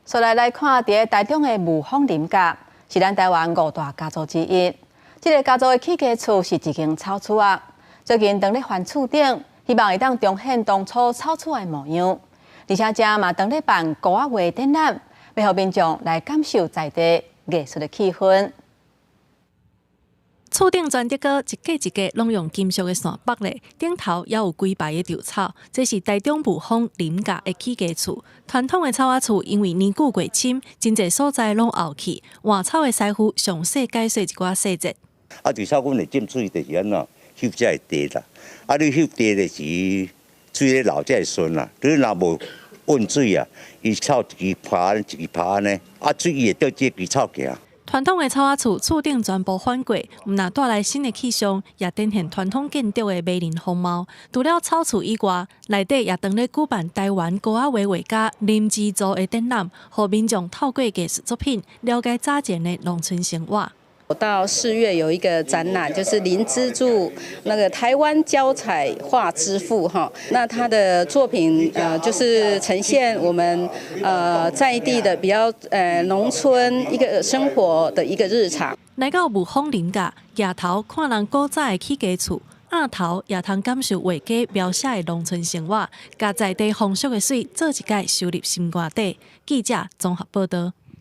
所来看，伫台中的雾峰林家是咱台湾5大家族之一。这个家族的起家厝是一间草厝仔，最近当咧翻厝顶，希望会当重现当初草厝的模样。而且这嘛当咧办古仔画展览，要互民众来感受在地艺术的气氛。 厝顶砖竹哥一格一格拢用金属的线绑咧，顶头也有几排的稻草。这是台中雾峰林家的起家厝。传统的草仔厝因为年久过深，真侪所在拢凹去。换草的师傅详细解说一寡细节。稻草阮会浸水，就是安怎翕遮会地啦。你翕地的时，水咧流才会顺啦。你若无温水啊，伊草一支爬一支爬呢，水伊会倒这支草行。 传统的草仔厝厝顶全部翻过，毋但带来新的气象，也展现传统建筑的迷人风貌。除了草厝以外，内底也当咧举办台湾古仔画画家林之助的展览，互民众透过艺术作品了解早前的农村生活。 我到4月有一个展览，就是林之助那个台湾胶彩画之父哈，那他的作品就是呈现我们在地的比较农村一个生活的一个日常。来到雾峰林家，夜头看人古早的起家厝，暗头也通感受画家描写的农村生活，甲在地风俗的水做一届收入心肝底。记者综合报道。